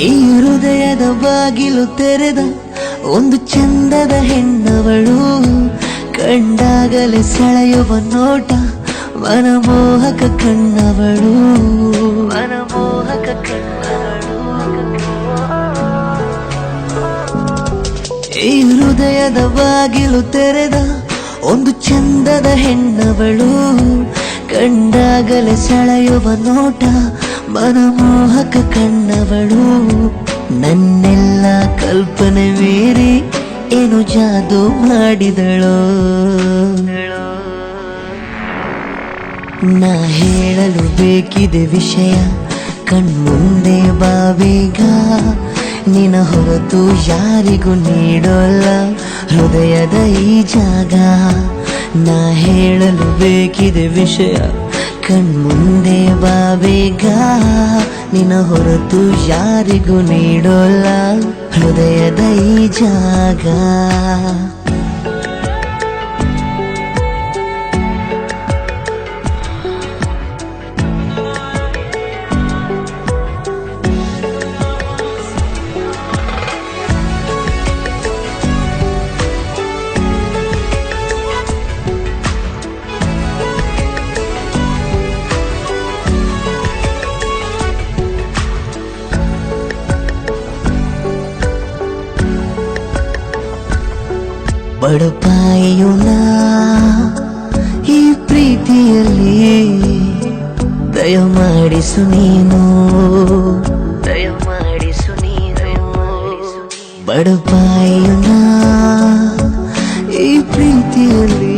ಈ ಹೃದಯದ ಬಾಗಿಲು ತೆರೆದ ಒಂದು ಚಂದದ ಹೆಣ್ಣವಳು, ಕಂಡಾಗಲೇ ಸೆಳೆಯುವ ನೋಟ ಮನಮೋಹಕ ಕಣ್ಣವಳು, ಮನಮೋಹಕ ಕಣ್ಣವಳು. ಈ ಹೃದಯದ ಬಾಗಿಲು ತೆರೆದ ಒಂದು ಚಂದದ ಹೆಣ್ಣವಳು, ಕಂಡಾಗಲೇ ಸೆಳೆಯುವ ನೋಟ ಮನಮೋಹಕ ಕಣ್ಣವಳು. ನನ್ನೆಲ್ಲ ಕಲ್ಪನೆ ಮೀರಿ ಏನು ಜಾದು ಮಾಡಿದಳೋ, ನಾ ಹೇಳಲು ಬೇಕಿದೆ ವಿಷಯ ಕಣ್ಮುಂದೆ ಬಾಬೇಗ, ನಿನ್ನ ಹೊರತು ಯಾರಿಗೂ ನೀಡೋಲ್ಲ ಹೃದಯದ ಈ ಜಾಗ. ನಾ ಹೇಳಲು ಬೇಕಿದೆ ವಿಷಯ ಕಣ್ಮುಂದೆ ಬಾಬೇಗ, ನಿನ್ನ ಹೊರತು ಯಾರಿಗೂ ನೀಡೋಲ್ಲ ಹೃದಯದ ಈ ಜಾಗ. ಬಡಪಾಯಿಯು ನಾ ಈ ಪ್ರೀತಿಯಲ್ಲಿ, ದಯಮಾಡಿಸು ನೀನು, ದಯಮಾಡಿಸು ನೀನು. ಬಡಪಾಯಿಯು ನಾ ಈ ಪ್ರೀತಿಯಲ್ಲಿ,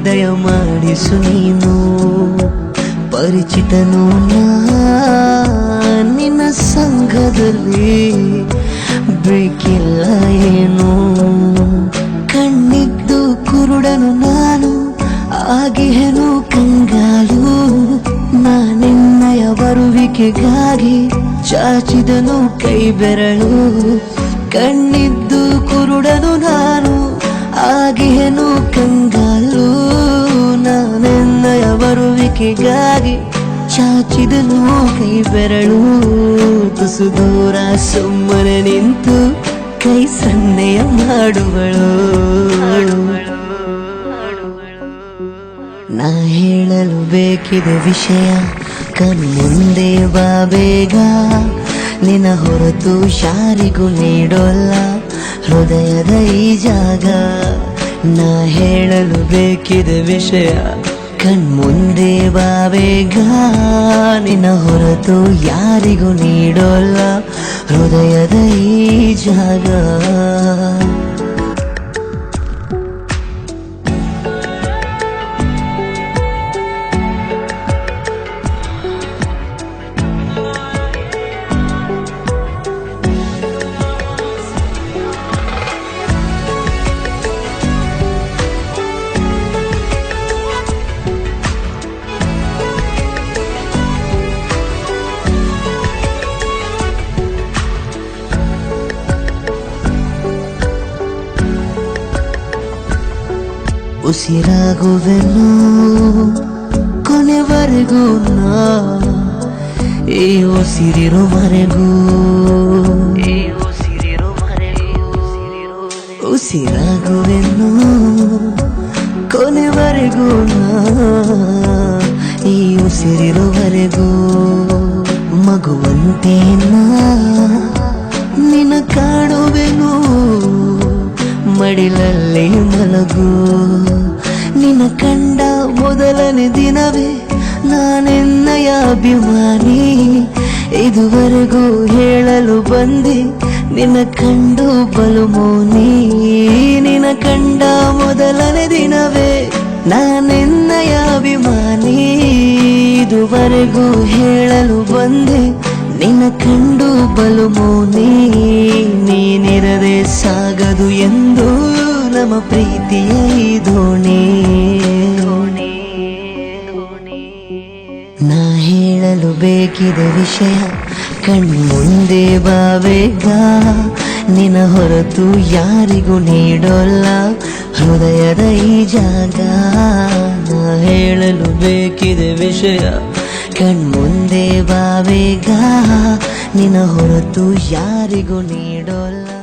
ದಯಮಾಡಿಸು ನೀನು. ಪರಿಚಿತನು ನಾ ನಿನ್ನ ಸಂಘದಲ್ಲಿ, ಬೇಕಿಲ್ಲ ಏನು. ಕಣ್ಣಿದ್ದು ಕುರುಡನು ನಾನು ಆಗಿಹೆನು ಕಂಗಾಲು, ನಾನೆನ್ನಯ ಬರುವಿಕೆಗಾಗಿ ಚಾಚಿದನು ಕೈ ಬೆರಳು. ಕಣ್ಣಿದ್ದು ಕುರುಡನು ನಾನು ಆಗಿಹೆನು ಕಂಗಾಲು, ನಾನೆನ್ನಯ ಬರುವಿಕೆಗಾಗಿ ಚಾಚಿದನು ಕೈ ಬೆರಳು. ತುಸು ದೂರ ಸುಮ್ಮನೆ ನಿಂತು ಕೈ ಸನ್ನೆಯ ಮಾಡುವಳು. ನಾ ಹೇಳಲು ಬೇಕಿದೆ ವಿಷಯ ಕಣ್ಮುಂದೆ ಬಾಬೇಗ, ನಿನ್ನ ಹೊರತು ಯಾರಿಗೂ ನೀಡೋಲ್ಲ ಹೃದಯದ ಈ ಜಾಗ. ನಾ ಹೇಳಲು ಬೇಕಿದೆ ವಿಷಯ ಕಣ್ಮುಂದೆ ಬಾಬೇಗ, ನಿನ್ನ ಹೊರತು ಯಾರಿಗೂ ನೀಡೋಲ್ಲ ಹೃದಯದ ಈ ಜಾಗ. ಉಸಿರಾಗುವೆನು ಕೊನೆವರೆಗೂ ನಾ, ಈ ಉಸಿರಿರುವರೆಗೂ, ಉಸಿರಾಗುವೆನು ಕೊನೆವರೆಗೂ ನಾ, ಈ ಉಸಿರಿರುವರೆಗೂ. ಮಗುವಂತೆ ನಾ ನಿನ್ನ ಕಾಣುವೆನು, ಮಡಿಲಲ್ಲಿ ಮಲಗು. ನಿನ್ನ ಕಂಡ ಮೊದಲನೇ ದಿನವೇ ನಾನೆನ್ನಯ ಅಭಿಮಾನಿ, ಇದುವರೆಗೂ ಹೇಳಲು ಬಂದೆ ನಿನ್ನ ಕಂಡು ಬಲು ಮೌನಿ. ನಿನ್ನ ಕಂಡ ಮೊದಲನೇ ದಿನವೇ ನಾನೆನ್ನಯ ಅಭಿಮಾನಿ, ಇದುವರೆಗೂ ಹೇಳಲು ಬಂದೆ ನಿನ್ನ ಕಂಡು ಬಲು ಮೌನಿ. ನೀನಿರದೆ ಸಾಗದು ಎಂದು ನಮ್ಮ ಪ್ರೀತಿಯ ಈ ದೋಣಿ. ನಾ ಹೇಳಲು ಬೇಕಿದೆ ವಿಷಯ ಕಣ್ಮುಂದೆ ಬಾವೇಗ ನಿನ್ನ ಹೊರತು ಯಾರಿಗೂ ನೀಡೋಲ್ಲ ಹೃದಯದ ಈ ಜಾಗ ನಾ ಹೇಳಲು ಬೇಕಿದೆ ವಿಷಯ ಕಣ್ಮುಂದೆ ಬಾವೇಗ ನಿನ್ನ ಹೊರತು ಯಾರಿಗೂ ನೀಡೋಲ್ಲ